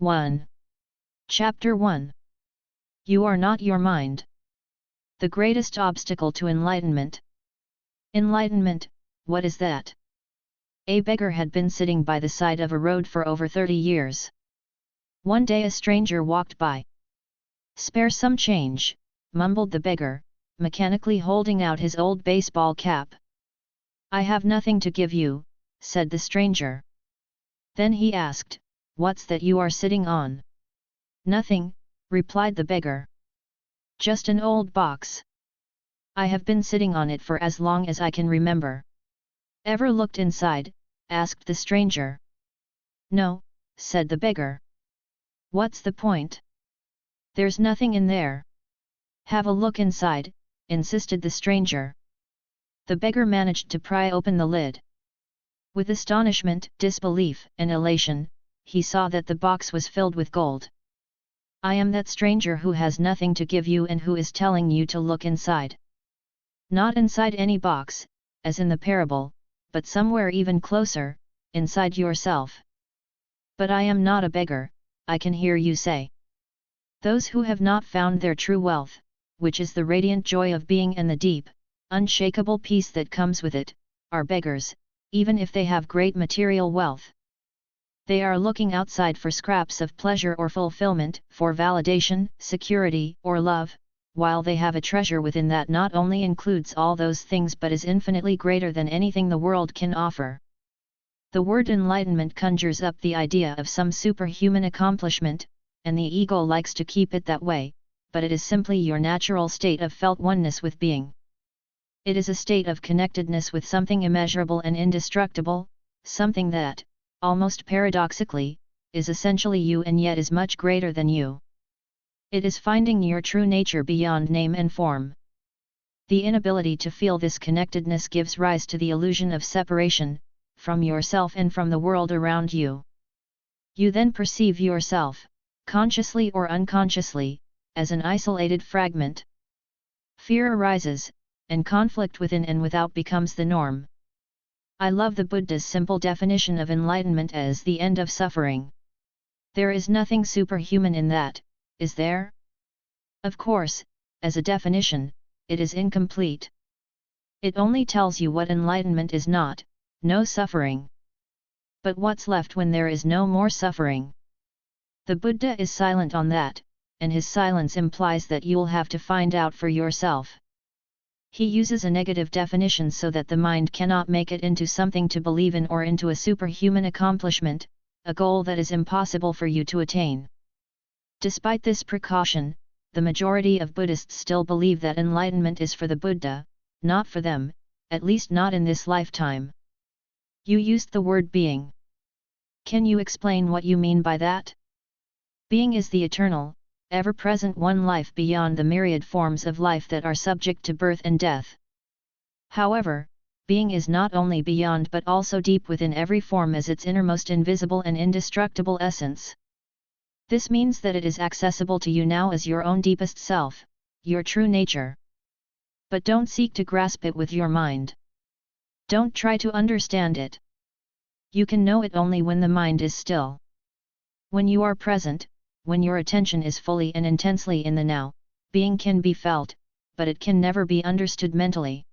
1. Chapter 1. You are not your mind. The greatest obstacle to enlightenment. Enlightenment, what is that? A beggar had been sitting by the side of a road for over 30 years. One day a stranger walked by. "Spare some change," mumbled the beggar, mechanically holding out his old baseball cap. "I have nothing to give you," said the stranger. Then he asked, "What's that you are sitting on?" "Nothing," replied the beggar. "Just an old box. I have been sitting on it for as long as I can remember." "Ever looked inside?" asked the stranger. "No," said the beggar. "What's the point?" "There's nothing in there." "Have a look inside," insisted the stranger. The beggar managed to pry open the lid. With astonishment, disbelief, and elation, he saw that the box was filled with gold. "I am that stranger who has nothing to give you and who is telling you to look inside. Not inside any box, as in the parable, but somewhere even closer, inside yourself." "But I am not a beggar," I can hear you say. "Those who have not found their true wealth, which is the radiant joy of being and the deep, unshakable peace that comes with it, are beggars, even if they have great material wealth. They are looking outside for scraps of pleasure or fulfillment, for validation, security, or love, while they have a treasure within that not only includes all those things but is infinitely greater than anything the world can offer." The word enlightenment conjures up the idea of some superhuman accomplishment, and the ego likes to keep it that way, but it is simply your natural state of felt oneness with being. It is a state of connectedness with something immeasurable and indestructible, something that, almost paradoxically, is essentially you and yet is much greater than you. It is finding your true nature beyond name and form. The inability to feel this connectedness gives rise to the illusion of separation, from yourself and from the world around you. You then perceive yourself, consciously or unconsciously, as an isolated fragment. Fear arises, and conflict within and without becomes the norm. I love the Buddha's simple definition of enlightenment as the end of suffering. There is nothing superhuman in that, is there? Of course, as a definition, it is incomplete. It only tells you what enlightenment is not, no suffering. But what's left when there is no more suffering? The Buddha is silent on that, and his silence implies that you'll have to find out for yourself. He uses a negative definition so that the mind cannot make it into something to believe in or into a superhuman accomplishment, a goal that is impossible for you to attain. Despite this precaution, the majority of Buddhists still believe that enlightenment is for the Buddha, not for them, at least not in this lifetime. You used the word being. Can you explain what you mean by that? Being is the eternal, ever-present one life beyond the myriad forms of life that are subject to birth and death. However, being is not only beyond but also deep within every form as its innermost invisible and indestructible essence. This means that it is accessible to you now as your own deepest self, your true nature. But don't seek to grasp it with your mind. Don't try to understand it. You can know it only when the mind is still. When you are present, when your attention is fully and intensely in the now, being can be felt, but it can never be understood mentally.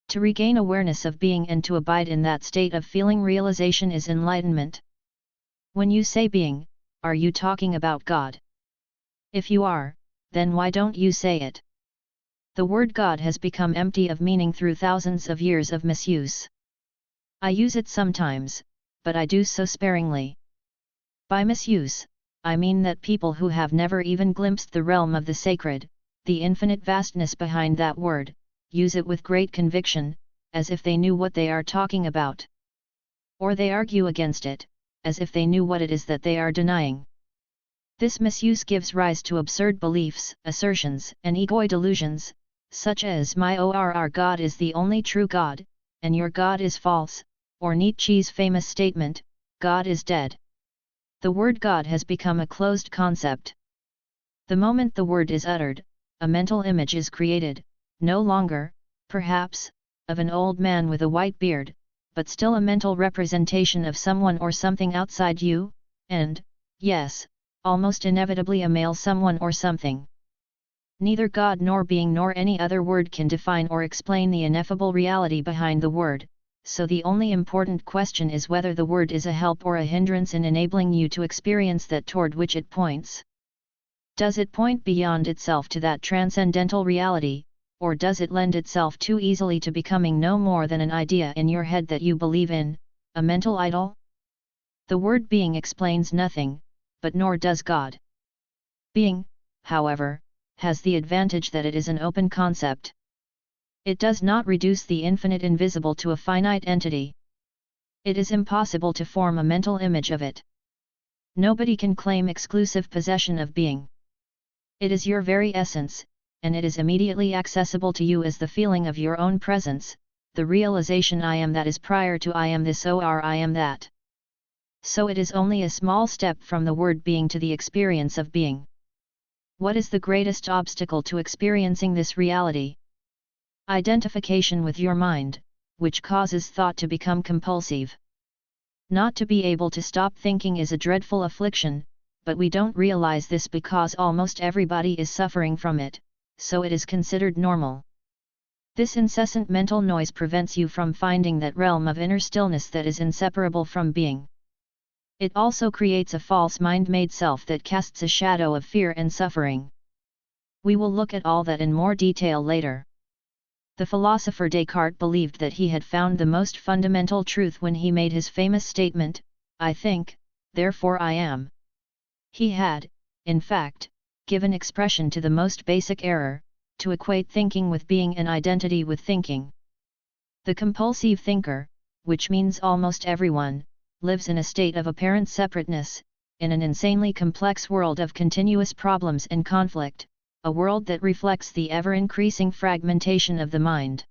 To regain awareness of being and to abide in that state of feeling realization is enlightenment. When you say being, are you talking about God? If you are, then why don't you say it? The word God has become empty of meaning through thousands of years of misuse. I use it sometimes, but I do so sparingly. By misuse, I mean that people who have never even glimpsed the realm of the sacred, the infinite vastness behind that word, use it with great conviction, as if they knew what they are talking about. Or they argue against it, as if they knew what it is that they are denying. This misuse gives rise to absurd beliefs, assertions, and egoid delusions, such as my God is the only true God, and your God is false, or Nietzsche's famous statement, God is dead. The word God has become a closed concept. The moment the word is uttered, a mental image is created, no longer, perhaps, of an old man with a white beard, but still a mental representation of someone or something outside you, and, Yes, almost inevitably a male someone or something. Neither God nor being nor any other word can define or explain the ineffable reality behind the word, so the only important question is whether the word is a help or a hindrance in enabling you to experience that toward which it points. Does it point beyond itself to that transcendental reality, or does it lend itself too easily to becoming no more than an idea in your head that you believe in, a mental idol? The word being explains nothing, but nor does God. Being, however, has the advantage that it is an open concept. It does not reduce the infinite invisible to a finite entity. It is impossible to form a mental image of it. Nobody can claim exclusive possession of being. It is your very essence, and it is immediately accessible to you as the feeling of your own presence, the realization I am that is prior to I am this or I am that. So it is only a small step from the word being to the experience of being. What is the greatest obstacle to experiencing this reality? Identification with your mind, which causes thought to become compulsive. Not to be able to stop thinking is a dreadful affliction, but we don't realize this because almost everybody is suffering from it, so it is considered normal. This incessant mental noise prevents you from finding that realm of inner stillness that is inseparable from being. It also creates a false mind-made self that casts a shadow of fear and suffering. We will look at all that in more detail later. The philosopher Descartes believed that he had found the most fundamental truth when he made his famous statement, I think, therefore I am. He had, in fact, given expression to the most basic error, to equate thinking with being and identity with thinking. The compulsive thinker, which means almost everyone, lives in a state of apparent separateness, in an insanely complex world of continuous problems and conflict, a world that reflects the ever-increasing fragmentation of the mind.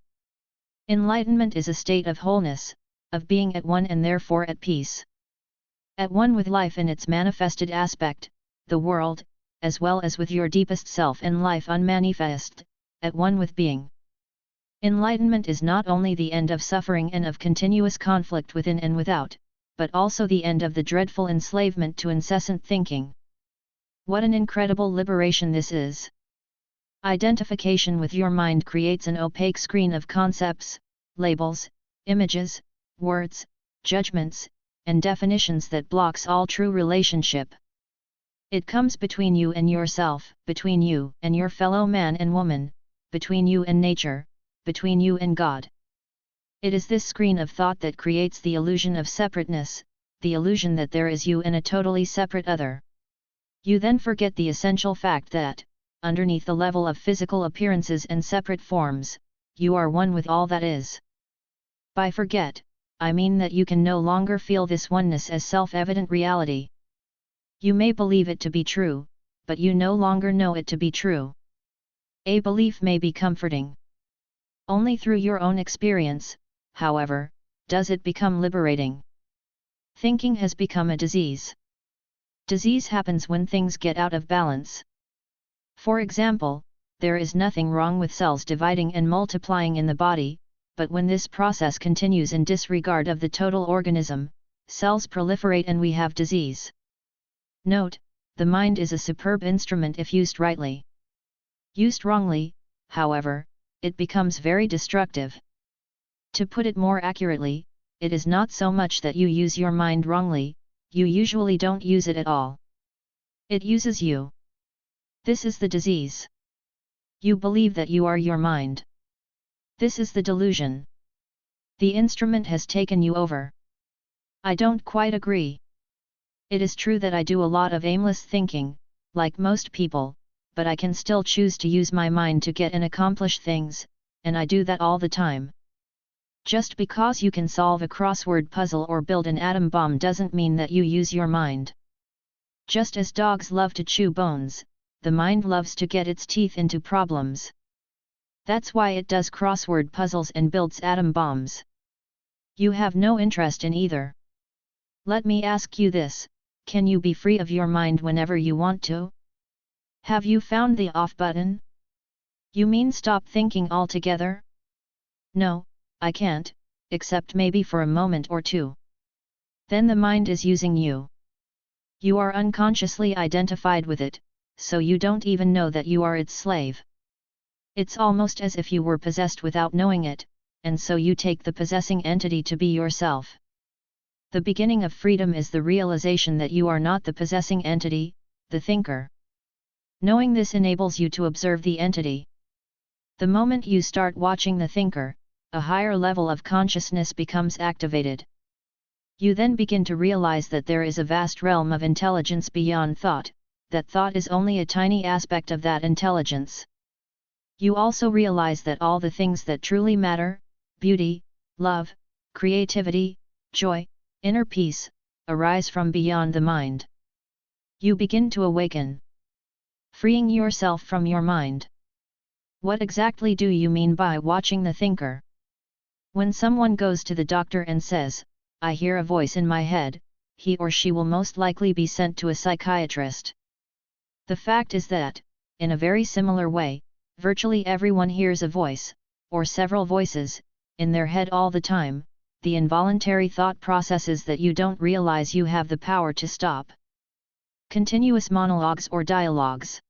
Enlightenment is a state of wholeness, of being at one and therefore at peace. At one with life in its manifested aspect, the world, as well as with your deepest self and life unmanifest, at one with being. Enlightenment is not only the end of suffering and of continuous conflict within and without, but also the end of the dreadful enslavement to incessant thinking. What an incredible liberation this is! Identification with your mind creates an opaque screen of concepts, labels, images, words, judgments, and definitions that blocks all true relationship. It comes between you and yourself, between you and your fellow man and woman, between you and nature, between you and God. It is this screen of thought that creates the illusion of separateness, the illusion that there is you and a totally separate other. You then forget the essential fact that, underneath the level of physical appearances and separate forms, you are one with all that is. By forget, I mean that you can no longer feel this oneness as self-evident reality. You may believe it to be true, but you no longer know it to be true. A belief may be comforting. Only through your own experience, however, does it become liberating. Thinking has become a disease. Disease happens when things get out of balance. For example, there is nothing wrong with cells dividing and multiplying in the body, but when this process continues in disregard of the total organism, cells proliferate and we have disease. Note, the mind is a superb instrument if used rightly. Used wrongly, however, it becomes very destructive. To put it more accurately, it is not so much that you use your mind wrongly, you usually don't use it at all. It uses you. This is the disease. You believe that you are your mind. This is the delusion. The instrument has taken you over. I don't quite agree. It is true that I do a lot of aimless thinking, like most people, but I can still choose to use my mind to get and accomplish things, and I do that all the time. Just because you can solve a crossword puzzle or build an atom bomb doesn't mean that you use your mind. Just as dogs love to chew bones, the mind loves to get its teeth into problems. That's why it does crossword puzzles and builds atom bombs. You have no interest in either. Let me ask you this, can you be free of your mind whenever you want to? Have you found the off button? You mean stop thinking altogether? No, I can't, except maybe for a moment or two. Then the mind is using you. You are unconsciously identified with it, so you don't even know that you are its slave. It's almost as if you were possessed without knowing it, and so you take the possessing entity to be yourself. The beginning of freedom is the realization that you are not the possessing entity, the thinker. Knowing this enables you to observe the entity. The moment you start watching the thinker, a higher level of consciousness becomes activated. You then begin to realize that there is a vast realm of intelligence beyond thought, that thought is only a tiny aspect of that intelligence. You also realize that all the things that truly matter, beauty, love, creativity, joy, inner peace, arise from beyond the mind. You begin to awaken, freeing yourself from your mind. What exactly do you mean by watching the thinker? When someone goes to the doctor and says, "I hear a voice in my head," he or she will most likely be sent to a psychiatrist. The fact is that, in a very similar way, virtually everyone hears a voice, or several voices, in their head all the time, the involuntary thought processes that you don't realize you have the power to stop. Continuous monologues or dialogues.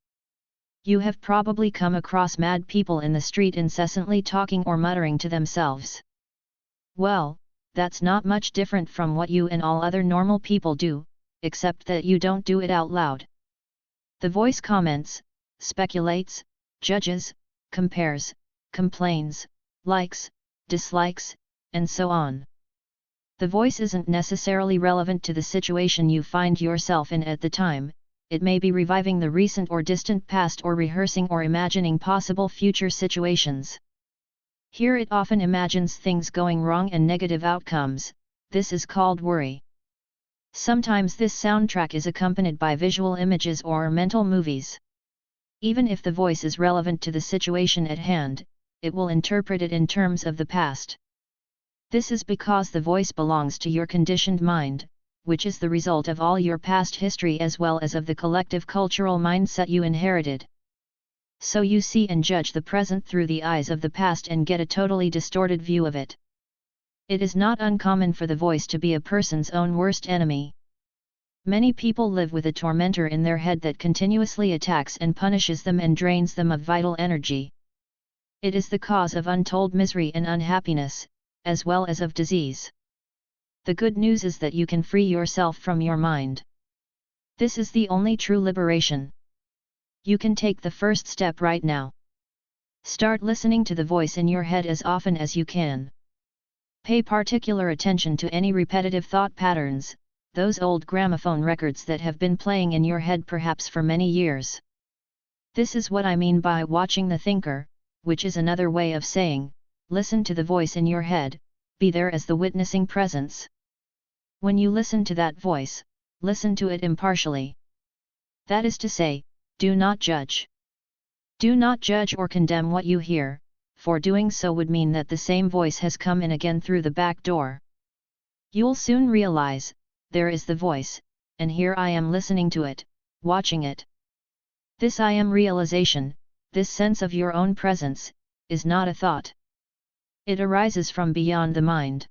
You have probably come across mad people in the street incessantly talking or muttering to themselves. Well, that's not much different from what you and all other normal people do, except that you don't do it out loud. The voice comments, speculates, judges, compares, complains, likes, dislikes, and so on. The voice isn't necessarily relevant to the situation you find yourself in at the time. It may be reviving the recent or distant past or rehearsing or imagining possible future situations. Here it often imagines things going wrong and negative outcomes. This is called worry. Sometimes this soundtrack is accompanied by visual images or mental movies. Even if the voice is relevant to the situation at hand, it will interpret it in terms of the past. This is because the voice belongs to your conditioned mind, which is the result of all your past history as well as of the collective cultural mindset you inherited. So you see and judge the present through the eyes of the past and get a totally distorted view of it. It is not uncommon for the voice to be a person's own worst enemy. Many people live with a tormentor in their head that continuously attacks and punishes them and drains them of vital energy. It is the cause of untold misery and unhappiness, as well as of disease. The good news is that you can free yourself from your mind. This is the only true liberation. You can take the first step right now. Start listening to the voice in your head as often as you can. Pay particular attention to any repetitive thought patterns, those old gramophone records that have been playing in your head perhaps for many years. This is what I mean by watching the thinker, which is another way of saying, listen to the voice in your head, be there as the witnessing presence. When you listen to that voice, listen to it impartially. That is to say, do not judge. Do not judge or condemn what you hear, for doing so would mean that the same voice has come in again through the back door. You'll soon realize, there is the voice, and here I am listening to it, watching it. This I am realization, this sense of your own presence, is not a thought. It arises from beyond the mind.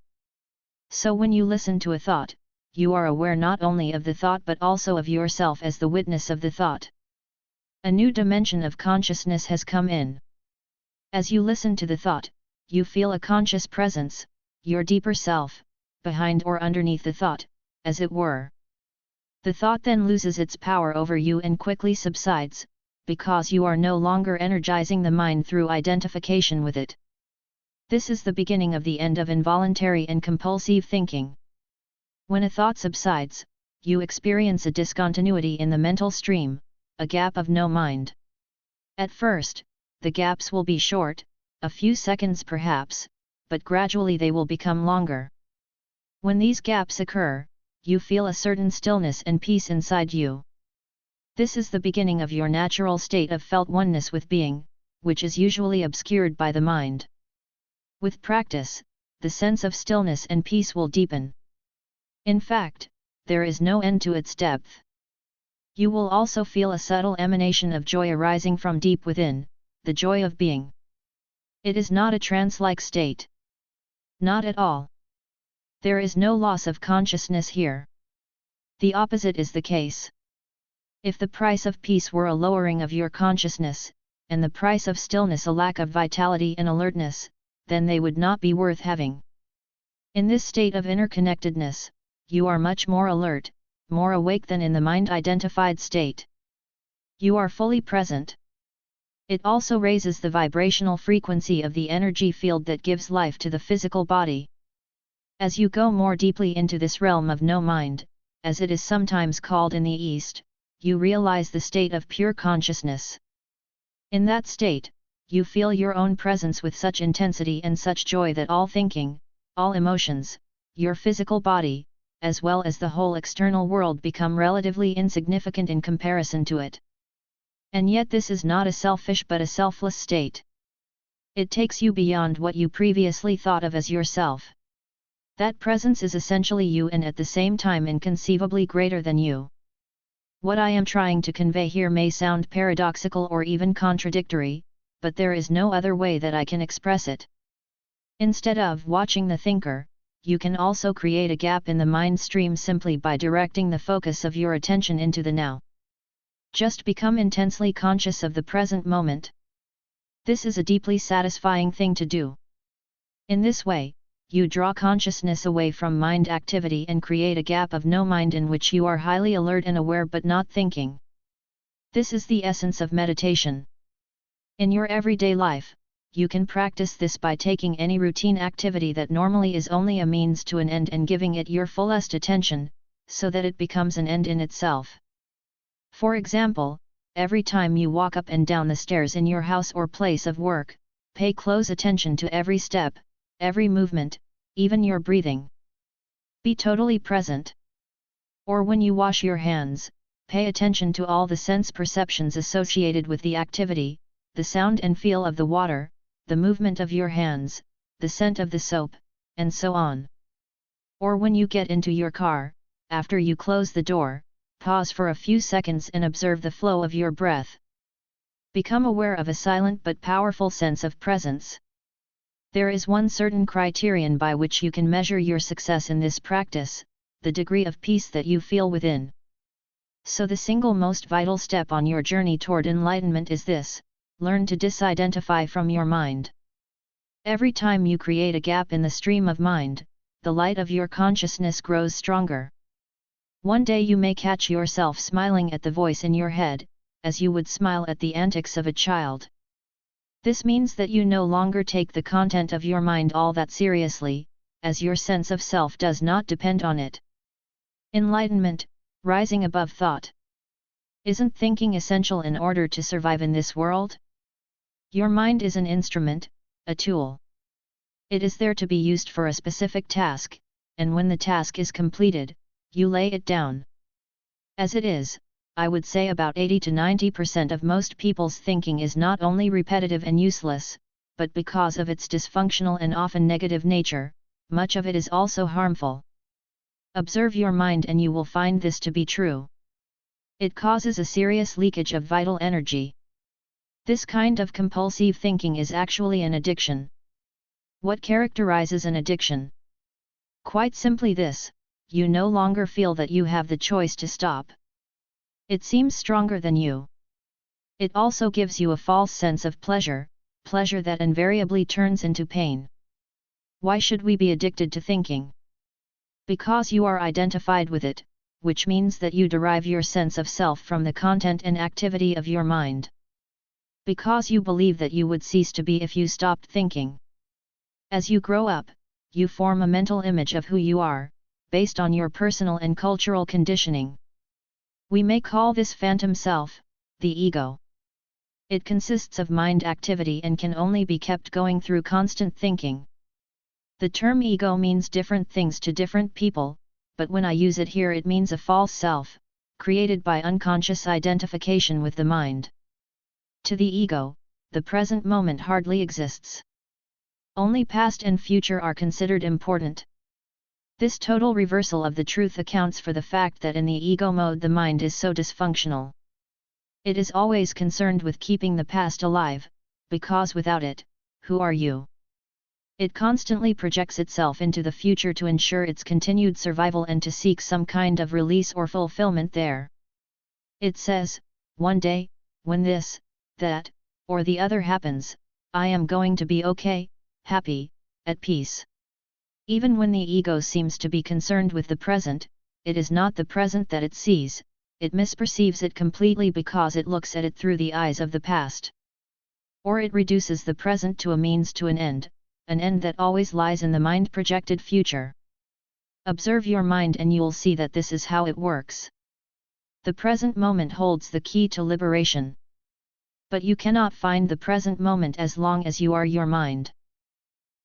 So when you listen to a thought, you are aware not only of the thought but also of yourself as the witness of the thought. A new dimension of consciousness has come in. As you listen to the thought, you feel a conscious presence, your deeper self, behind or underneath the thought, as it were. The thought then loses its power over you and quickly subsides, because you are no longer energizing the mind through identification with it. This is the beginning of the end of involuntary and compulsive thinking. When a thought subsides, you experience a discontinuity in the mental stream, a gap of no mind. At first, the gaps will be short, a few seconds perhaps, but gradually they will become longer. When these gaps occur, you feel a certain stillness and peace inside you. This is the beginning of your natural state of felt oneness with being, which is usually obscured by the mind. With practice, the sense of stillness and peace will deepen. In fact, there is no end to its depth. You will also feel a subtle emanation of joy arising from deep within, the joy of being. It is not a trance-like state. Not at all. There is no loss of consciousness here. The opposite is the case. If the price of peace were a lowering of your consciousness, and the price of stillness a lack of vitality and alertness, then they would not be worth having. In this state of interconnectedness, you are much more alert, more awake than in the mind-identified state. You are fully present. It also raises the vibrational frequency of the energy field that gives life to the physical body. As you go more deeply into this realm of no mind, as it is sometimes called in the East, you realize the state of pure consciousness. In that state, you feel your own presence with such intensity and such joy that all thinking, all emotions, your physical body, as well as the whole external world become relatively insignificant in comparison to it. And yet this is not a selfish but a selfless state. It takes you beyond what you previously thought of as yourself. That presence is essentially you and at the same time inconceivably greater than you. What I am trying to convey here may sound paradoxical or even contradictory, but there is no other way that I can express it. Instead of watching the thinker, you can also create a gap in the mind stream simply by directing the focus of your attention into the now. Just become intensely conscious of the present moment. This is a deeply satisfying thing to do. In this way, you draw consciousness away from mind activity and create a gap of no mind in which you are highly alert and aware but not thinking. This is the essence of meditation. In your everyday life, you can practice this by taking any routine activity that normally is only a means to an end and giving it your fullest attention, so that it becomes an end in itself. For example, every time you walk up and down the stairs in your house or place of work, pay close attention to every step, every movement, even your breathing. Be totally present. Or when you wash your hands, pay attention to all the sense perceptions associated with the activity, the sound and feel of the water, the movement of your hands, the scent of the soap, and so on. Or when you get into your car, after you close the door, pause for a few seconds and observe the flow of your breath. Become aware of a silent but powerful sense of presence. There is one certain criterion by which you can measure your success in this practice, the degree of peace that you feel within. So the single most vital step on your journey toward enlightenment is this: learn to disidentify from your mind. Every time you create a gap in the stream of mind, the light of your consciousness grows stronger. One day you may catch yourself smiling at the voice in your head, as you would smile at the antics of a child. This means that you no longer take the content of your mind all that seriously, as your sense of self does not depend on it. Enlightenment, rising above thought. Isn't thinking essential in order to survive in this world? Your mind is an instrument, a tool. It is there to be used for a specific task, and when the task is completed, you lay it down. As it is, I would say about 80 to 90% of most people's thinking is not only repetitive and useless, but because of its dysfunctional and often negative nature, much of it is also harmful. Observe your mind and you will find this to be true. It causes a serious leakage of vital energy. This kind of compulsive thinking is actually an addiction. What characterizes an addiction? Quite simply this: you no longer feel that you have the choice to stop. It seems stronger than you. It also gives you a false sense of pleasure, pleasure that invariably turns into pain. Why should we be addicted to thinking? Because you are identified with it, which means that you derive your sense of self from the content and activity of your mind. Because you believe that you would cease to be if you stopped thinking. As you grow up, you form a mental image of who you are, based on your personal and cultural conditioning. We may call this phantom self, the ego. It consists of mind activity and can only be kept going through constant thinking. The term ego means different things to different people, but when I use it here it means a false self, created by unconscious identification with the mind. To the ego, the present moment hardly exists. Only past and future are considered important. This total reversal of the truth accounts for the fact that in the ego mode the mind is so dysfunctional. It is always concerned with keeping the past alive, because without it, who are you? It constantly projects itself into the future to ensure its continued survival and to seek some kind of release or fulfillment there. It says, one day, when this, that, or the other happens, I am going to be okay, happy, at peace. Even when the ego seems to be concerned with the present, it is not the present that it sees, it misperceives it completely because it looks at it through the eyes of the past. Or it reduces the present to a means to an end that always lies in the mind-projected future. Observe your mind and you'll see that this is how it works. The present moment holds the key to liberation. But you cannot find the present moment as long as you are your mind.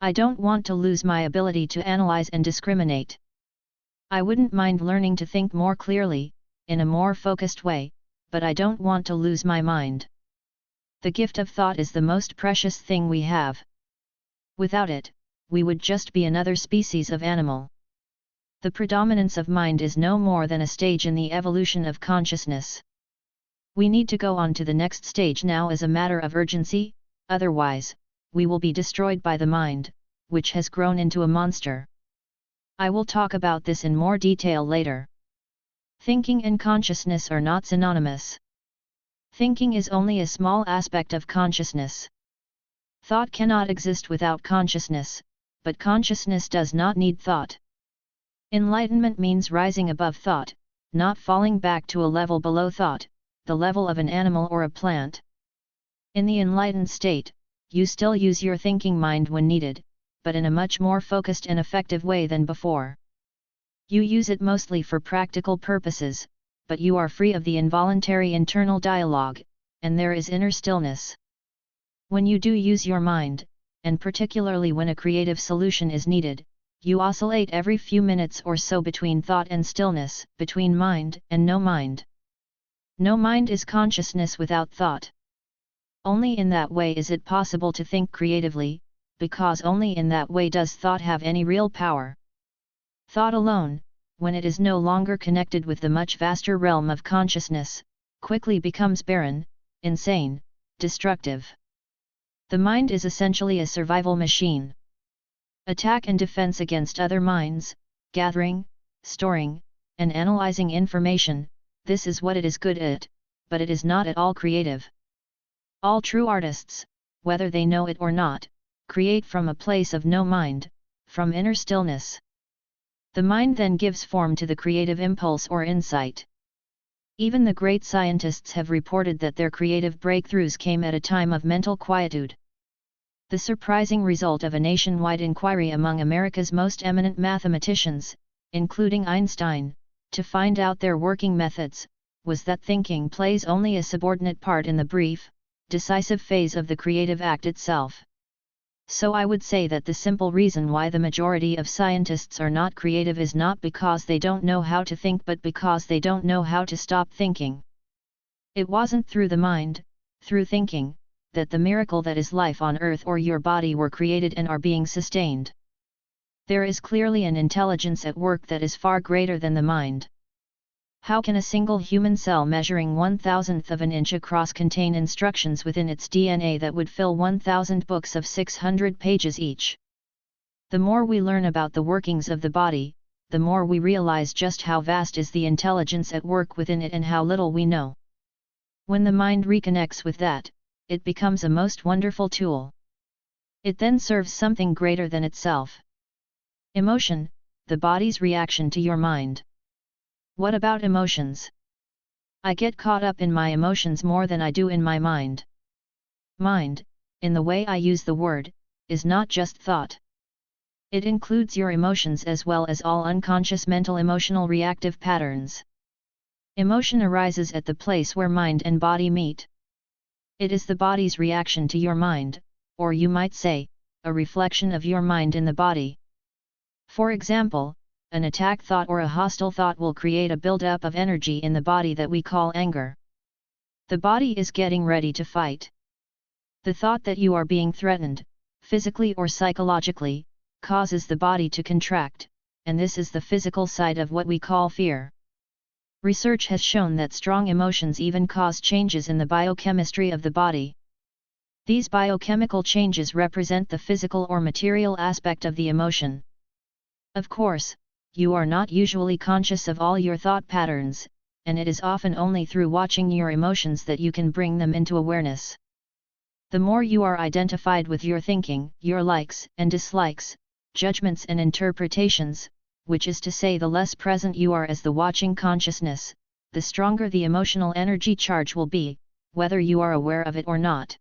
I don't want to lose my ability to analyze and discriminate. I wouldn't mind learning to think more clearly, in a more focused way, but I don't want to lose my mind. The gift of thought is the most precious thing we have. Without it, we would just be another species of animal. The predominance of mind is no more than a stage in the evolution of consciousness. We need to go on to the next stage now as a matter of urgency, otherwise, we will be destroyed by the mind, which has grown into a monster. I will talk about this in more detail later. Thinking and consciousness are not synonymous. Thinking is only a small aspect of consciousness. Thought cannot exist without consciousness, but consciousness does not need thought. Enlightenment means rising above thought, not falling back to a level below thought, the level of an animal or a plant. In the enlightened state, you still use your thinking mind when needed, but in a much more focused and effective way than before. You use it mostly for practical purposes, but you are free of the involuntary internal dialogue, and there is inner stillness. When you do use your mind, and particularly when a creative solution is needed, you oscillate every few minutes or so between thought and stillness, between mind and no mind. No mind is consciousness without thought. Only in that way is it possible to think creatively, because only in that way does thought have any real power. Thought alone, when it is no longer connected with the much vaster realm of consciousness, quickly becomes barren, insane, destructive. The mind is essentially a survival machine. Attack and defense against other minds, gathering, storing, and analyzing information, this is what it is good at, but it is not at all creative. All true artists, whether they know it or not, create from a place of no mind, from inner stillness. The mind then gives form to the creative impulse or insight. Even the great scientists have reported that their creative breakthroughs came at a time of mental quietude. The surprising result of a nationwide inquiry among America's most eminent mathematicians, including Einstein, to find out their working methods, was that thinking plays only a subordinate part in the brief, decisive phase of the creative act itself. So I would say that the simple reason why the majority of scientists are not creative is not because they don't know how to think but because they don't know how to stop thinking. It wasn't through the mind, through thinking, that the miracle that is life on earth or your body were created and are being sustained. There is clearly an intelligence at work that is far greater than the mind. How can a single human cell measuring 1/1000th of an inch across contain instructions within its DNA that would fill 1,000 books of 600 pages each? The more we learn about the workings of the body, the more we realize just how vast is the intelligence at work within it and how little we know. When the mind reconnects with that, it becomes a most wonderful tool. It then serves something greater than itself. Emotion, the body's reaction to your mind. What about emotions? I get caught up in my emotions more than I do in my mind. Mind, in the way I use the word, is not just thought. It includes your emotions as well as all unconscious mental emotional reactive patterns. Emotion arises at the place where mind and body meet. It is the body's reaction to your mind, or you might say, a reflection of your mind in the body. For example, an attack thought or a hostile thought will create a build-up of energy in the body that we call anger. The body is getting ready to fight. The thought that you are being threatened, physically or psychologically, causes the body to contract, and this is the physical side of what we call fear. Research has shown that strong emotions even cause changes in the biochemistry of the body. These biochemical changes represent the physical or material aspect of the emotion. Of course, you are not usually conscious of all your thought patterns, and it is often only through watching your emotions that you can bring them into awareness. The more you are identified with your thinking, your likes and dislikes, judgments and interpretations, which is to say the less present you are as the watching consciousness, the stronger the emotional energy charge will be, whether you are aware of it or not.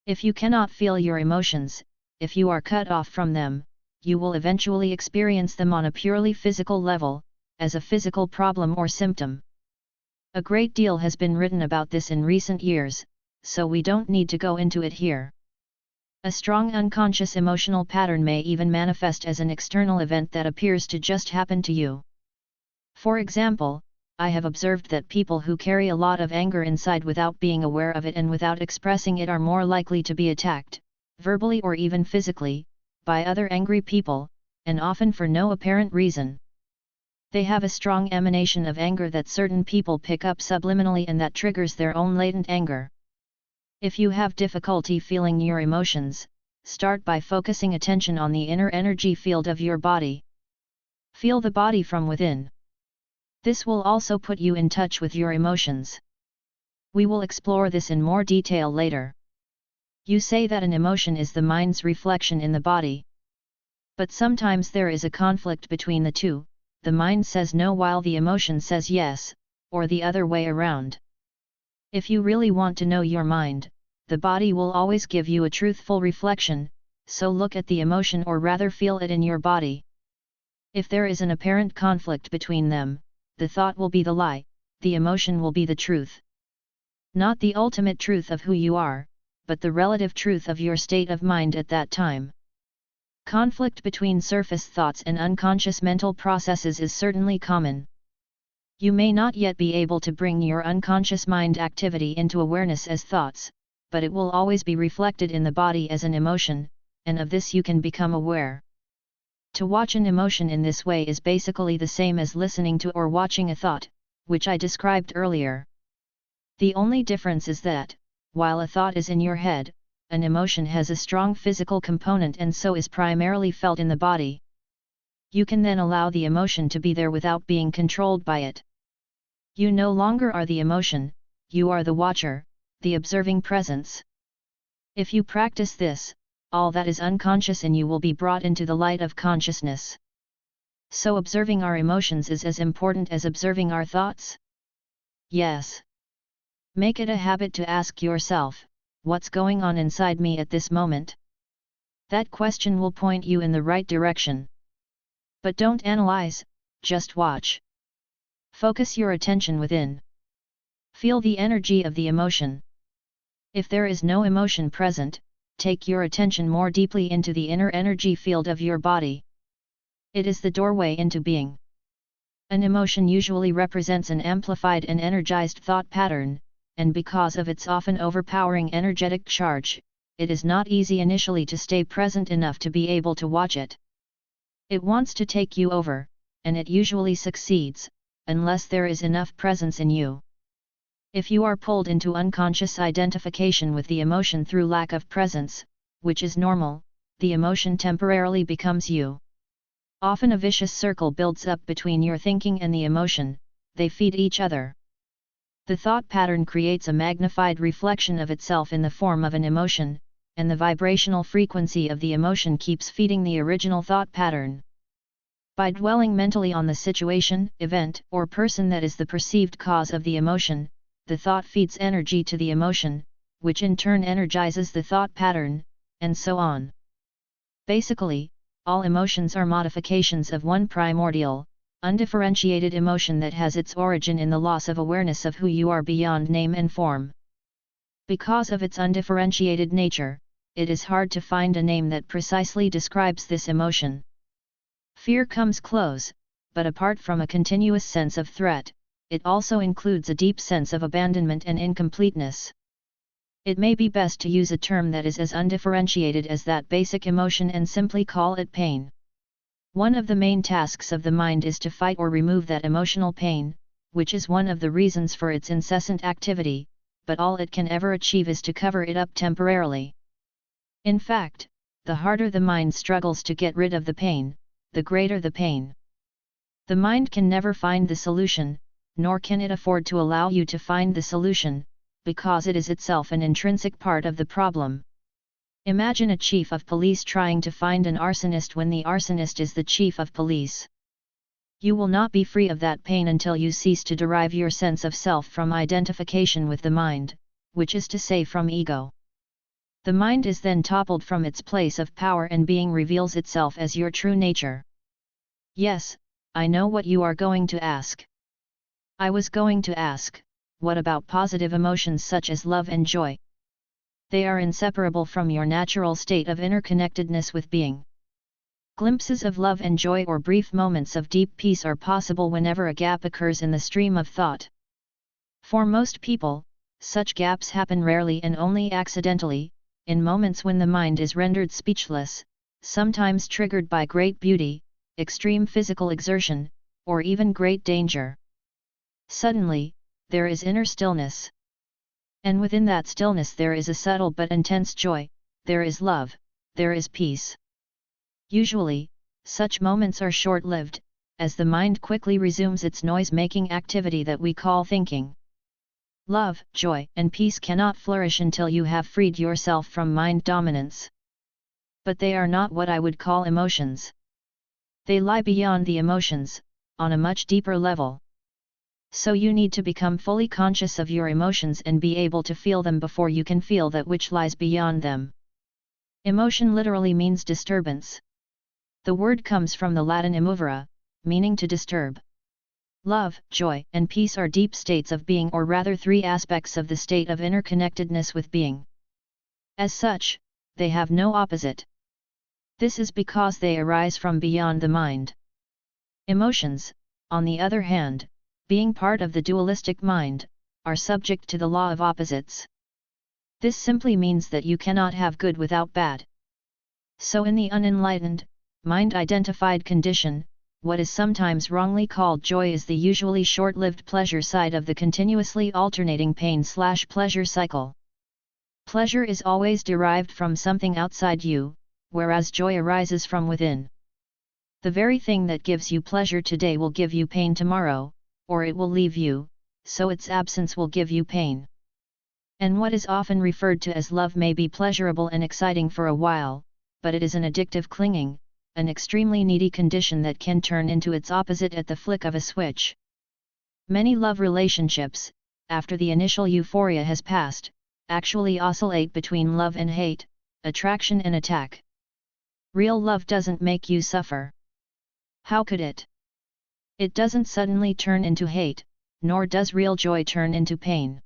If you cannot feel your emotions, if you are cut off from them, you will eventually experience them on a purely physical level, as a physical problem or symptom. A great deal has been written about this in recent years, so we don't need to go into it here. A strong unconscious emotional pattern may even manifest as an external event that appears to just happen to you. For example, I have observed that people who carry a lot of anger inside without being aware of it and without expressing it are more likely to be attacked, verbally or even physically, by other angry people, and often for no apparent reason. They have a strong emanation of anger that certain people pick up subliminally and that triggers their own latent anger. If you have difficulty feeling your emotions, start by focusing attention on the inner energy field of your body. Feel the body from within. This will also put you in touch with your emotions. We will explore this in more detail later. You say that an emotion is the mind's reflection in the body. But sometimes there is a conflict between the two, the mind says no while the emotion says yes, or the other way around. If you really want to know your mind, the body will always give you a truthful reflection, so look at the emotion or rather feel it in your body. If there is an apparent conflict between them, the thought will be the lie, the emotion will be the truth. Not the ultimate truth of who you are, but the relative truth of your state of mind at that time. Conflict between surface thoughts and unconscious mental processes is certainly common. You may not yet be able to bring your unconscious mind activity into awareness as thoughts, but it will always be reflected in the body as an emotion, and of this you can become aware. To watch an emotion in this way is basically the same as listening to or watching a thought, which I described earlier. The only difference is that, while a thought is in your head, an emotion has a strong physical component and so is primarily felt in the body. You can then allow the emotion to be there without being controlled by it. You no longer are the emotion, you are the watcher, the observing presence. If you practice this, all that is unconscious in you will be brought into the light of consciousness. So observing our emotions is as important as observing our thoughts? Yes. Make it a habit to ask yourself, what's going on inside me at this moment? That question will point you in the right direction. But don't analyze, just watch. Focus your attention within. Feel the energy of the emotion. If there is no emotion present, take your attention more deeply into the inner energy field of your body. It is the doorway into being. An emotion usually represents an amplified and energized thought pattern, and because of its often overpowering energetic charge, it is not easy initially to stay present enough to be able to watch it. It wants to take you over, and it usually succeeds, unless there is enough presence in you. If you are pulled into unconscious identification with the emotion through lack of presence, which is normal, the emotion temporarily becomes you. Often a vicious circle builds up between your thinking and the emotion, they feed each other. The thought pattern creates a magnified reflection of itself in the form of an emotion, and the vibrational frequency of the emotion keeps feeding the original thought pattern. By dwelling mentally on the situation, event, or person that is the perceived cause of the emotion, the thought feeds energy to the emotion, which in turn energizes the thought pattern, and so on. Basically, all emotions are modifications of one primordial, undifferentiated emotion that has its origin in the loss of awareness of who you are beyond name and form. Because of its undifferentiated nature, it is hard to find a name that precisely describes this emotion. Fear comes close, but apart from a continuous sense of threat, it also includes a deep sense of abandonment and incompleteness. It may be best to use a term that is as undifferentiated as that basic emotion and simply call it pain. One of the main tasks of the mind is to fight or remove that emotional pain, which is one of the reasons for its incessant activity, but all it can ever achieve is to cover it up temporarily. In fact, the harder the mind struggles to get rid of the pain, the greater the pain. The mind can never find the solution, nor can it afford to allow you to find the solution, because it is itself an intrinsic part of the problem. Imagine a chief of police trying to find an arsonist when the arsonist is the chief of police. You will not be free of that pain until you cease to derive your sense of self from identification with the mind, which is to say from ego. The mind is then toppled from its place of power and being reveals itself as your true nature. Yes, I know what you are going to ask. I was going to ask, what about positive emotions such as love and joy? They are inseparable from your natural state of interconnectedness with being. Glimpses of love and joy or brief moments of deep peace are possible whenever a gap occurs in the stream of thought. For most people, such gaps happen rarely and only accidentally, in moments when the mind is rendered speechless, sometimes triggered by great beauty, extreme physical exertion, or even great danger. Suddenly, there is inner stillness. And within that stillness there is a subtle but intense joy, there is love, there is peace. Usually, such moments are short-lived, as the mind quickly resumes its noise-making activity that we call thinking. Love, joy, and peace cannot flourish until you have freed yourself from mind dominance. But they are not what I would call emotions. They lie beyond the emotions, on a much deeper level. So you need to become fully conscious of your emotions and be able to feel them before you can feel that which lies beyond them. Emotion literally means disturbance. The word comes from the Latin emovere, meaning to disturb. Love, joy, and peace are deep states of being, or rather three aspects of the state of interconnectedness with being. As such, they have no opposite. This is because they arise from beyond the mind. Emotions, on the other hand, being part of the dualistic mind, are subject to the law of opposites. This simply means that you cannot have good without bad. So in the unenlightened, mind-identified condition, what is sometimes wrongly called joy is the usually short-lived pleasure side of the continuously alternating pain/pleasure cycle. Pleasure is always derived from something outside you, whereas joy arises from within. The very thing that gives you pleasure today will give you pain tomorrow, or it will leave you, so its absence will give you pain. And what is often referred to as love may be pleasurable and exciting for a while, but it is an addictive clinging, an extremely needy condition that can turn into its opposite at the flick of a switch. Many love relationships, after the initial euphoria has passed, actually oscillate between love and hate, attraction and attack. Real love doesn't make you suffer. How could it? It doesn't suddenly turn into hate, nor does real joy turn into pain.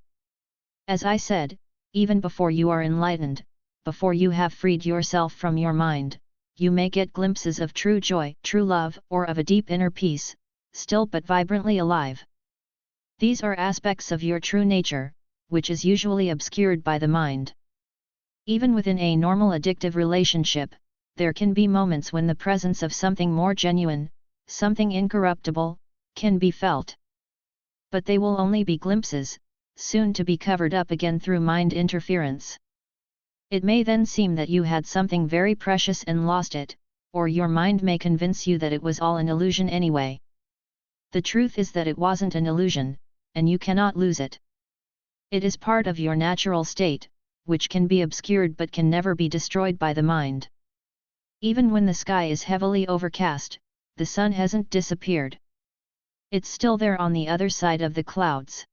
As I said, even before you are enlightened, before you have freed yourself from your mind, you may get glimpses of true joy, true love, or of a deep inner peace, still but vibrantly alive. These are aspects of your true nature, which is usually obscured by the mind. Even within a normal addictive relationship, there can be moments when the presence of something more genuine, something incorruptible, can be felt. But they will only be glimpses, soon to be covered up again through mind interference. It may then seem that you had something very precious and lost it, or your mind may convince you that it was all an illusion anyway. The truth is that it wasn't an illusion, and you cannot lose it. It is part of your natural state, which can be obscured but can never be destroyed by the mind. Even when the sky is heavily overcast, the sun hasn't disappeared. It's still there on the other side of the clouds.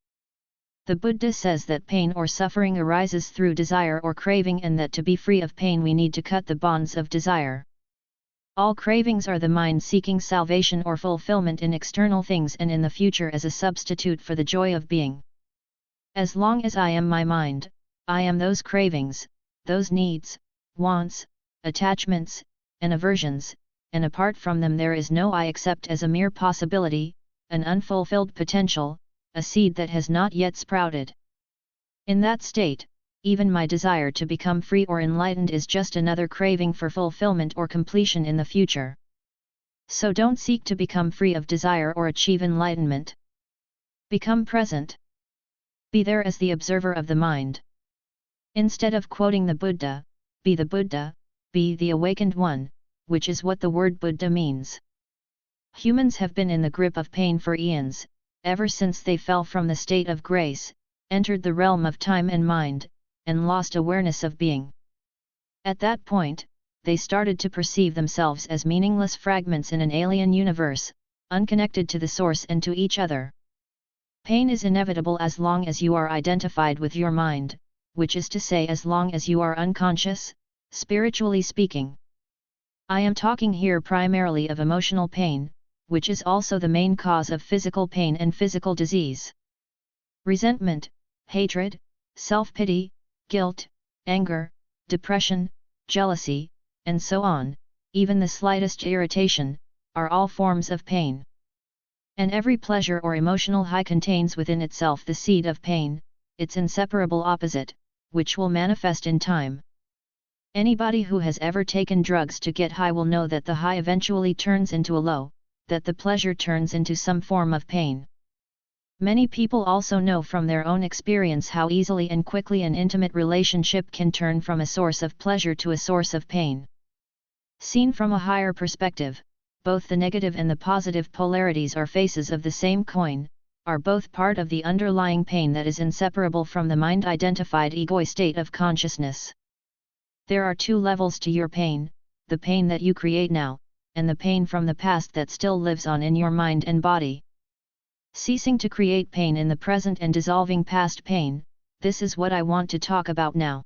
The Buddha says that pain or suffering arises through desire or craving, and that to be free of pain we need to cut the bonds of desire. All cravings are the mind seeking salvation or fulfillment in external things and in the future as a substitute for the joy of being. As long as I am my mind, I am those cravings, those needs, wants, attachments, and aversions, and apart from them there is no I except as a mere possibility, an unfulfilled potential, a seed that has not yet sprouted. In that state, even my desire to become free or enlightened is just another craving for fulfillment or completion in the future. So don't seek to become free of desire or achieve enlightenment. Become present. Be there as the observer of the mind. Instead of quoting the Buddha, be the Buddha, be the awakened one, which is what the word Buddha means. Humans have been in the grip of pain for eons, ever since they fell from the state of grace, entered the realm of time and mind, and lost awareness of being. At that point, they started to perceive themselves as meaningless fragments in an alien universe, unconnected to the source and to each other. Pain is inevitable as long as you are identified with your mind, which is to say as long as you are unconscious, spiritually speaking. I am talking here primarily of emotional pain, which is also the main cause of physical pain and physical disease. Resentment, hatred, self-pity, guilt, anger, depression, jealousy, and so on, even the slightest irritation, are all forms of pain. And every pleasure or emotional high contains within itself the seed of pain, its inseparable opposite, which will manifest in time. Anybody who has ever taken drugs to get high will know that the high eventually turns into a low, that the pleasure turns into some form of pain. Many people also know from their own experience how easily and quickly an intimate relationship can turn from a source of pleasure to a source of pain. Seen from a higher perspective, both the negative and the positive polarities or faces of the same coin, are both part of the underlying pain that is inseparable from the mind-identified ego state of consciousness. There are two levels to your pain, the pain that you create now, and the pain from the past that still lives on in your mind and body. Ceasing to create pain in the present and dissolving past pain, this is what I want to talk about now.